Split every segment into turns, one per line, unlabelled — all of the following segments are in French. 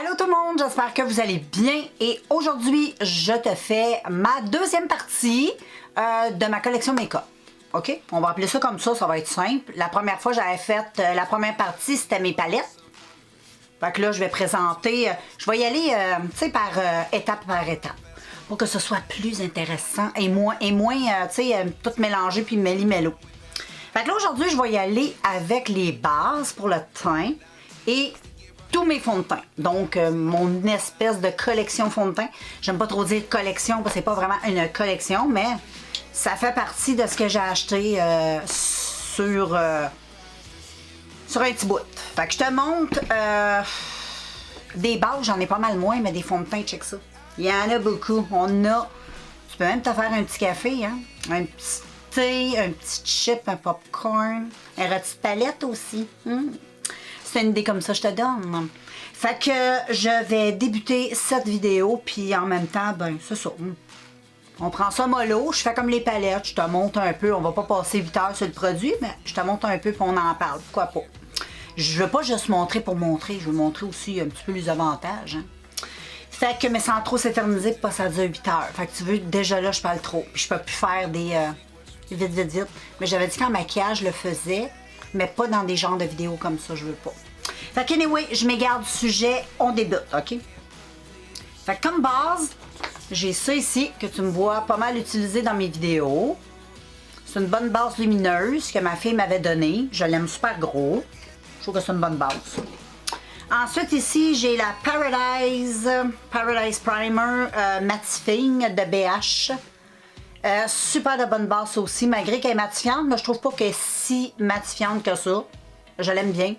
Allô tout le monde, j'espère que vous allez bien et aujourd'hui je te fais ma deuxième partie de ma collection make-up. Ok, on va appeler ça comme ça va être simple. La première fois j'avais fait la première partie, c'était mes palettes. Fait que là je vais présenter, je vais y aller tu sais par étape pour que ce soit plus intéressant et moins tu sais, tout mélangé puis mêli-mélo. Fait que là aujourd'hui je vais y aller avec les bases pour le teint et tous mes fonds de teint. Donc, mon espèce de collection fond de teint. J'aime pas trop dire collection parce que c'est pas vraiment une collection, mais ça fait partie de ce que j'ai acheté sur un petit bout. Fait que je te montre des bases, j'en ai pas mal moins, mais des fonds de teint, check ça. Il y en a beaucoup. Tu peux même te faire un petit café, hein? Un petit thé, un petit chip, un popcorn, un rôti de palette aussi. C'est une idée comme ça, je te donne. Fait que je vais débuter cette vidéo, puis en même temps, ben, c'est ça. On prend ça mollo, je fais comme les palettes, je te montre un peu, on va pas passer 8 heures sur le produit, mais je te montre un peu, puis on en parle, pourquoi pas. Je veux pas juste montrer pour montrer, je veux montrer aussi un petit peu les avantages. Hein. Fait que, mais sans trop s'éterniser, pas ça dure 8 heures. Fait que tu veux, déjà là, je parle trop, puis je peux plus faire des vite. Mais j'avais dit qu'en maquillage, je le faisais, mais pas dans des genres de vidéos comme ça, je veux pas. Fait que anyway, je m'égare du sujet, on débute, ok? Fait que comme base, j'ai ça ici que tu me vois pas mal utiliser dans mes vidéos. C'est une bonne base lumineuse que ma fille m'avait donnée. Je l'aime super gros. Je trouve que c'est une bonne base. Ensuite ici, j'ai la Paradise Primer Mattifying de BH. Super de bonne base aussi, malgré qu'elle est matifiante, mais je trouve pas qu'elle est si matifiante que ça. Je l'aime bien.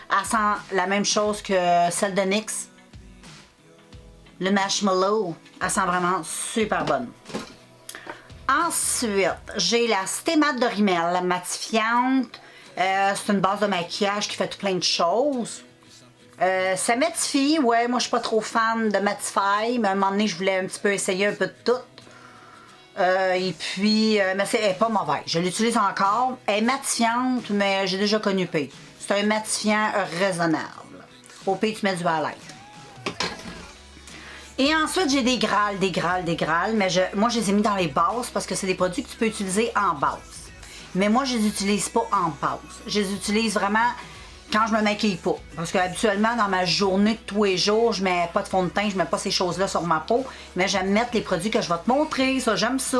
Elle sent la même chose que celle de NYX. Le Marshmallow, elle sent vraiment super bonne. Ensuite, j'ai la Stay Matte de Rimmel, la matifiante. C'est une base de maquillage qui fait tout plein de choses. Ça matifie, ouais, moi je suis pas trop fan de Matify, mais à un moment donné, je voulais un petit peu essayer un peu de tout. Et puis, mais elle n'est pas mauvaise. Je l'utilise encore. Elle est matifiante, mais j'ai déjà connu pire. C'est un matifiant raisonnable. Au pire, tu mets du highlight. Et ensuite, j'ai des grâles. Mais moi, je les ai mis dans les bases parce que c'est des produits que tu peux utiliser en base. Mais moi, je les utilise pas en base. Je les utilise vraiment quand je me maquille pas. Parce que habituellement, dans ma journée de tous les jours, je mets pas de fond de teint, je mets pas ces choses-là sur ma peau. Mais j'aime mettre les produits que je vais te montrer. Ça, j'aime ça.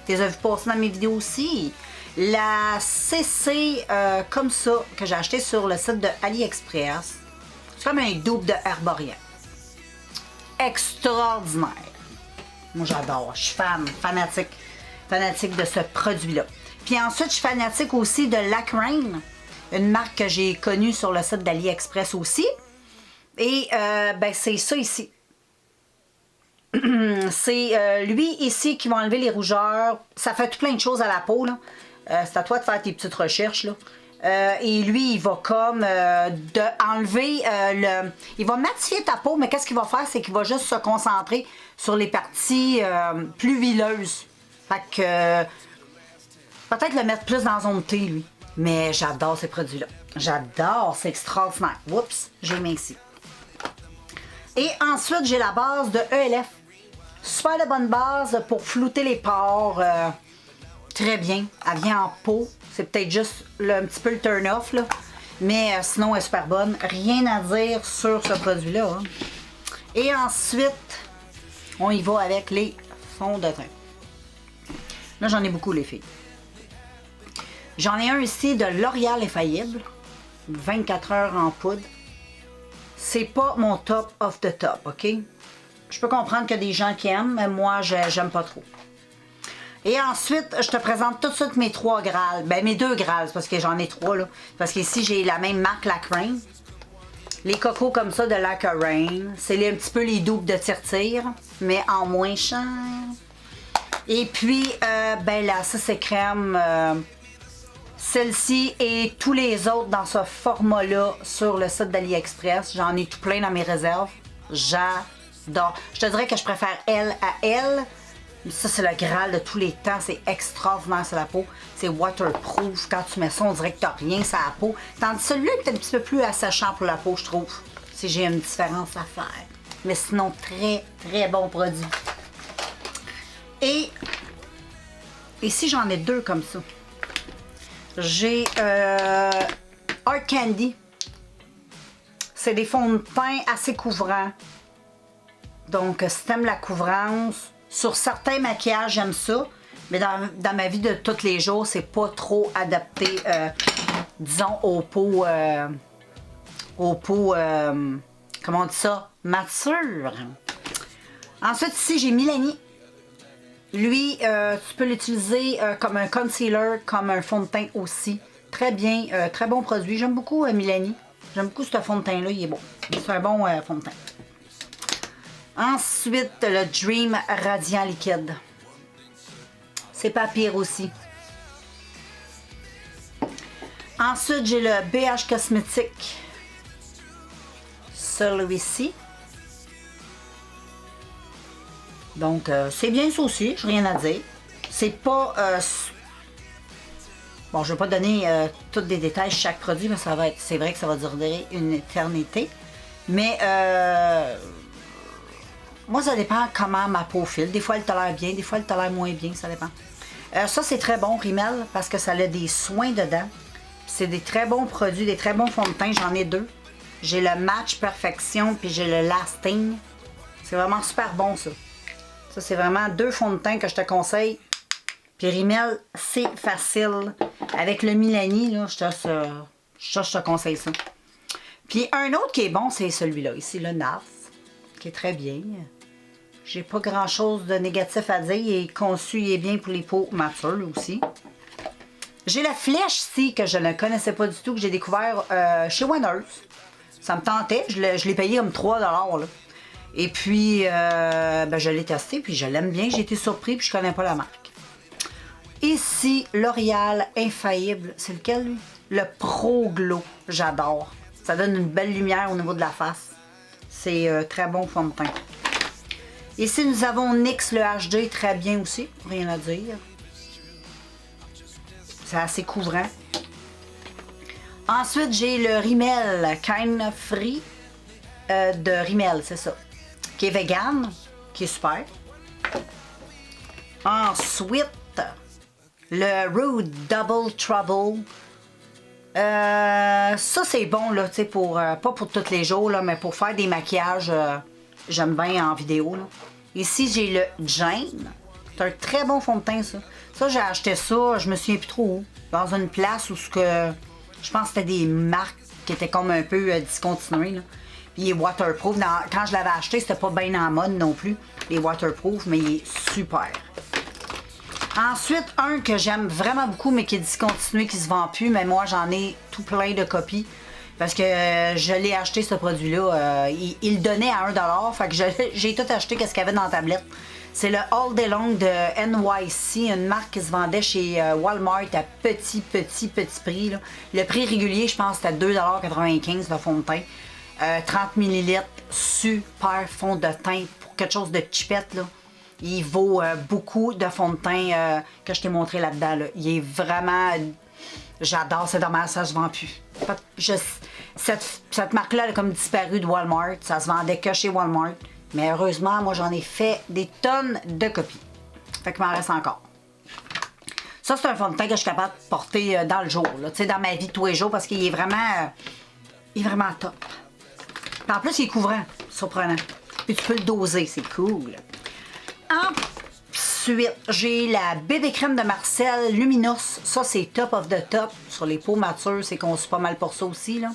Tu les as vu passer dans mes vidéos aussi. La CC comme ça, que j'ai acheté sur le site de AliExpress. C'est comme un double de Herborien. Extraordinaire. Moi, j'adore. Je suis fanatique de ce produit-là. Puis ensuite, je suis fanatique aussi de Lacraine. Une marque que j'ai connue sur le site d'AliExpress aussi. Et ben c'est ça ici. C'est lui ici qui va enlever les rougeurs. Ça fait tout plein de choses à la peau, là. C'est à toi de faire tes petites recherches, là. Et lui, il va comme enlever il va matifier ta peau, mais qu'est-ce qu'il va faire? C'est qu'il va juste se concentrer sur les parties plus huileuses. Fait que peut-être le mettre plus dans la zone T, lui. Mais j'adore ces produits-là. J'adore, c'est extraordinaire. Oups, j'ai mis ici. Et ensuite, j'ai la base de ELF. Super de bonne base pour flouter les pores. Très bien. Elle vient en pot. C'est peut-être juste un petit peu le turn-off, là. Mais sinon, elle est super bonne. Rien à dire sur ce produit-là. Hein. Et ensuite, on y va avec les fonds de teint. Là, j'en ai beaucoup, les filles. J'en ai un ici de L'Oréal Infaillible. 24 heures en poudre. C'est pas mon top of the top, ok? Je peux comprendre qu'il y a des gens qui aiment, mais moi, j'aime pas trop. Et ensuite, je te présente tout de suite mes 3 Grâles. Ben, mes 2 Grâles, parce que j'en ai 3, là. Parce qu'ici, j'ai la même marque, Lacraine. Les cocos comme ça de Lacraine. C'est un petit peu les doubles de Tire-Tire, mais en moins cher. Et puis, ben là, ça, c'est crème... Celle-ci et tous les autres dans ce format-là sur le site d'AliExpress. J'en ai tout plein dans mes réserves. J'adore. Je te dirais que je préfère elle à elle. Ça, c'est le Graal de tous les temps. C'est extraordinaire sur la peau. C'est waterproof. Quand tu mets ça, on dirait que tu n'as rien sur la peau. Tandis que celui-là est un petit peu plus asséchant pour la peau, je trouve. si j'ai une différence à faire. Mais sinon, très, très bon produit. Et ici, j'en ai deux comme ça. J'ai Art Candy. C'est des fonds de teint assez couvrants. Donc, si t'aimes la couvrance, sur certains maquillages, j'aime ça. Mais dans ma vie de tous les jours, c'est pas trop adapté, disons, aux peaux, comment on dit ça, matures. Ensuite, ici, j'ai Milani. Lui, tu peux l'utiliser comme un concealer, comme un fond de teint aussi. Très bien, très bon produit. J'aime beaucoup Milani. J'aime beaucoup ce fond de teint-là, il est bon. C'est un bon fond de teint. Ensuite, le Dream Radiant Liquide. C'est pas pire aussi. Ensuite, j'ai le BH Cosmétique. Celui-ci. Donc, c'est bien ça aussi, j'ai rien à dire. C'est pas... bon, je vais pas donner tous les détails chaque produit, mais ça va être... C'est vrai que ça va durer une éternité. Mais, moi, ça dépend comment ma peau file. Des fois, elle tolère bien, des fois, elle tolère moins bien, ça dépend. Ça, c'est très bon, Rimmel, parce que ça a des soins dedans. C'est des très bons produits, des très bons fonds de teint. J'en ai deux. J'ai le Match Perfection, puis j'ai le Lasting. C'est vraiment super bon, ça. Ça, c'est vraiment deux fonds de teint que je te conseille. Puis Rimmel, c'est facile. Avec le Milani, là, je te conseille ça. Puis un autre qui est bon, c'est celui-là, ici, le NARS, qui est très bien. J'ai pas grand-chose de négatif à dire. Il est conçu, il est bien pour les peaux matures aussi. J'ai la flèche ici, que je ne connaissais pas du tout, que j'ai découvert chez Winners. Ça me tentait. Je l'ai payé comme 3 $. Là. Et puis, ben, je l'ai testé, puis je l'aime bien. J'ai été surpris, puis je connais pas la marque. Ici, L'Oréal Infaillible. C'est lequel, lui? Le Pro Glow. J'adore. Ça donne une belle lumière au niveau de la face. C'est très bon fond de teint. Ici, nous avons NYX, le HD, très bien aussi. Rien à dire. C'est assez couvrant. Ensuite, j'ai le Rimmel Kind Free de Rimmel, c'est ça. Qui est vegan, qui est super. Ensuite, le Rude Double Trouble. Ça, c'est bon, là, tu sais, pour, pas pour tous les jours, là, mais pour faire des maquillages, j'aime bien en vidéo, là. Ici, j'ai le Jane. C'est un très bon fond de teint, ça. Ça, j'ai acheté ça, je me souviens plus trop où. Dans une place où je pense que c'était des marques qui étaient comme un peu discontinuées, là. Puis il est waterproof. Quand je l'avais acheté, c'était pas bien en mode non plus, les waterproof, mais il est super. Ensuite, un que j'aime vraiment beaucoup, mais qui est discontinué, qui se vend plus, mais moi, j'en ai tout plein de copies. Parce que je l'ai acheté, ce produit-là. Il le donnait à 1 $. Fait que j'ai tout acheté, qu'est-ce qu'il y avait dans la tablette. C'est le All Day Long de NYC, une marque qui se vendait chez Walmart à petit prix. Là. Le prix régulier, je pense, c'était 2,95 $, le fond de teint. 30 ml, super fond de teint pour quelque chose de chipette, là. Il vaut beaucoup de fond de teint que je t'ai montré là-dedans. Là. Il est vraiment... J'adore, c'est dommage, ça se vend plus. Cette marque-là, elle a comme disparu de Walmart. Ça se vendait que chez Walmart. Mais heureusement, moi, j'en ai fait des tonnes de copies. Fait qu'il m'en reste encore. Ça, c'est un fond de teint que je suis capable de porter dans le jour, là, dans ma vie de tous les jours, parce qu'il est vraiment... il est vraiment top. Puis en plus, il est couvrant. Surprenant. Puis tu peux le doser, c'est cool. Ensuite, j'ai la BB Crème de Marcel Luminous. Ça, c'est top of the top. Sur les peaux matures, c'est conçu pas mal pour ça aussi, là.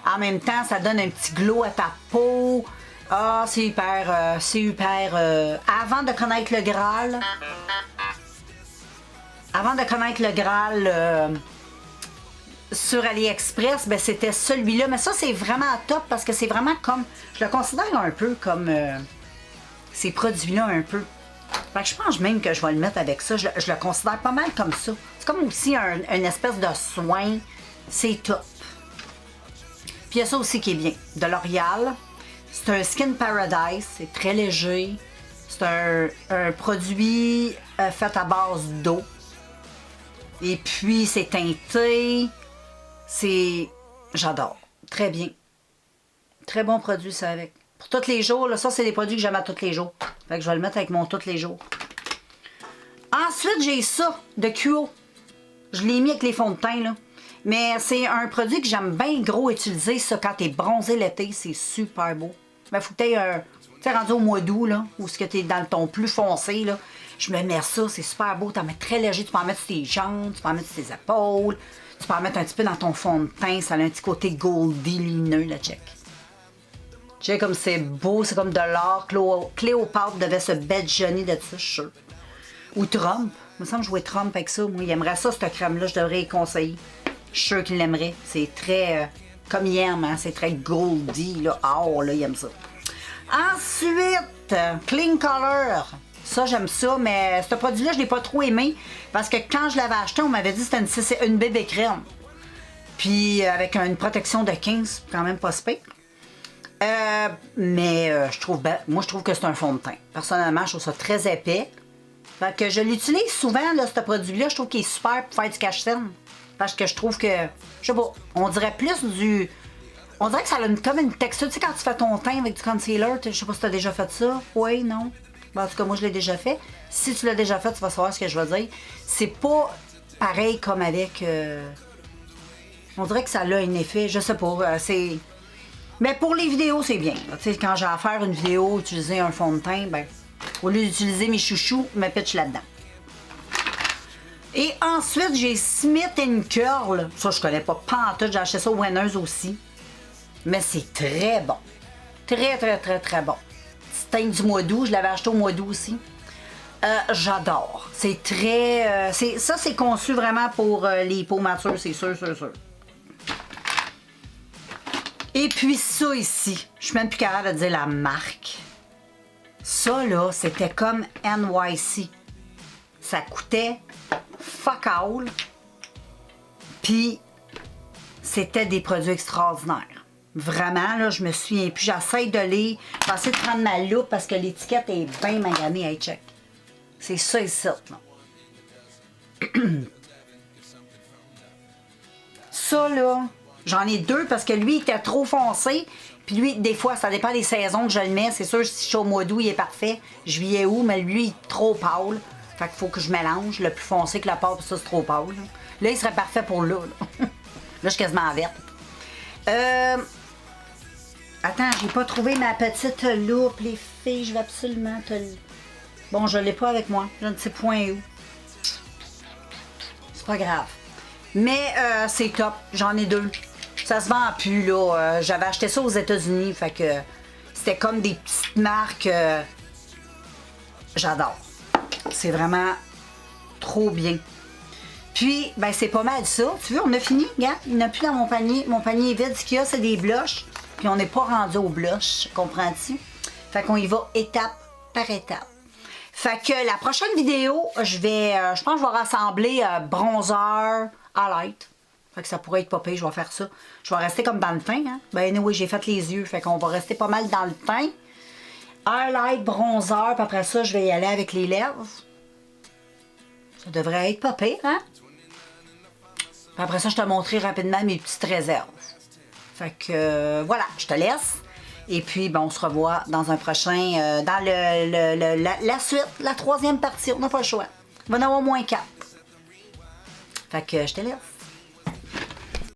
En même temps, ça donne un petit glow à ta peau. Ah, c'est hyper... avant de connaître le Graal... sur AliExpress, ben c'était celui-là. Mais ça, c'est vraiment top parce que c'est vraiment comme... Je le considère un peu comme... ces produits-là un peu. Fait que je pense même que je vais le mettre avec ça. Je le considère pas mal comme ça. C'est comme aussi une espèce de soin. C'est top. Puis il y a ça aussi qui est bien. De L'Oréal. C'est un Skin Paradise. C'est très léger. C'est un produit fait à base d'eau. Et puis c'est teinté. J'adore. Très bien. très bon produit, ça, avec. Pour tous les jours, là, ça, c'est des produits que j'aime à tous les jours. Fait que je vais le mettre avec mon tous les jours. Ensuite, j'ai ça, de QO. Je l'ai mis avec les fonds de teint, là. Mais c'est un produit que j'aime bien gros utiliser, ça, quand t'es bronzé l'été, c'est super beau. Mais faut que t'aies un... Tu sais, rendu au mois d'août, là, où ce que t'es dans le ton plus foncé, là, je me mets ça, c'est super beau. T'en mets très léger, tu peux en mettre sur tes jambes, tu peux en mettre sur tes épaules, tu peux en mettre un petit peu dans ton fond de teint, ça a un petit côté goldy, lumineux, là, check. Tu sais, comme c'est beau, c'est comme de l'or. Cléopâtre devait se badigeonner de ça, je suis sûre. Ou Trump. Il me semble jouer Trump avec ça. Moi, il aimerait ça, cette crème-là. Je devrais y conseiller. Je suis sûre qu'il l'aimerait. C'est très... comme il aime, hein? C'est très goldy, là. Oh, là, il aime ça. Ensuite, Clean Color. Ça, j'aime ça, mais ce produit-là, je ne l'ai pas trop aimé. Parce que quand je l'avais acheté, on m'avait dit que c'était une bébé crème. Puis, avec une protection de 15, quand même pas spé. Je trouve... moi, je trouve que c'est un fond de teint. Personnellement, je trouve ça très épais. Fait que je l'utilise souvent, là, ce produit-là. Je trouve qu'il est super pour faire du cache-cerne. Parce que je trouve que, je sais pas, on dirait plus du... On dirait que ça a comme une texture. Tu sais, quand tu fais ton teint avec du concealer, je sais pas si tu as déjà fait ça. Oui, non? Ben, en tout cas, moi, je l'ai déjà fait. Si tu l'as déjà fait, tu vas savoir ce que je veux dire. C'est pas pareil comme avec... On dirait que ça a un effet, je sais pas, c'est... Mais pour les vidéos, c'est bien. Tu sais, quand j'ai à faire une vidéo, utiliser un fond de teint, ben... Au lieu d'utiliser mes chouchous, je me pitche là-dedans. Et ensuite, j'ai Smith & Curl. Ça, je connais pas pantoute. J'ai acheté ça au Winners aussi. Mais c'est très bon. Très, très, très, très bon. Petit teint du mois d'août. Je l'avais acheté au mois d'août aussi. J'adore. C'est très... ça, c'est conçu vraiment pour les peaux matures, c'est sûr, sûr, sûr. Et puis ça ici. Je suis même plus capable de dire la marque. Ça, là, c'était comme NYC. Ça coûtait fuck all. Puis, c'était des produits extraordinaires. Vraiment, là, je me souviens plus. J'essaie de les... J'essaie de prendre ma loupe parce que l'étiquette est bien maganée. Hey, check. C'est ça ici, là. Ça, là, j'en ai deux parce que lui, il était trop foncé. Puis lui, des fois, ça dépend des saisons que je le mets. C'est sûr, si je suis au mois d'août, il est parfait. Juillet, août, mais lui, il est trop pâle. Fait qu'il faut que je mélange. Le plus foncé que la pâte, ça, c'est trop pâle. Là, il serait parfait pour là. Là, je suis quasiment en verte. Attends, j'ai pas trouvé ma petite loupe, les filles. Je vais absolument te... Bon, je l'ai pas avec moi. Je ne sais point où. C'est pas grave. Mais c'est top. J'en ai deux. Ça se vend plus, là. J'avais acheté ça aux États-Unis, fait que c'était comme des petites marques. J'adore. C'est vraiment trop bien. Puis, ben c'est pas mal ça. Tu vois, on a fini, regarde. Il n'y en a plus dans mon panier. Mon panier est vide. Ce qu'il y a, c'est des blushs. Puis on n'est pas rendu aux blushs, comprends-tu? Fait qu'on y va étape par étape. Fait que la prochaine vidéo, je pense que je vais rassembler bronzer, highlight. Fait que ça pourrait être pas pire, je vais faire ça. Je vais rester comme dans le teint, hein. Ben oui, j'ai fait les yeux, fait qu'on va rester pas mal dans le teint. Highlight, bronzer, puis après ça, je vais y aller avec les lèvres. Ça devrait être pas pire, hein? Puis après ça, je te montrerai rapidement mes petites réserves. Fait que voilà, je te laisse. Et puis, ben, on se revoit dans un prochain, dans la suite, la troisième partie. On n'a pas le choix. Il va en avoir moins 4. Fait que je te laisse.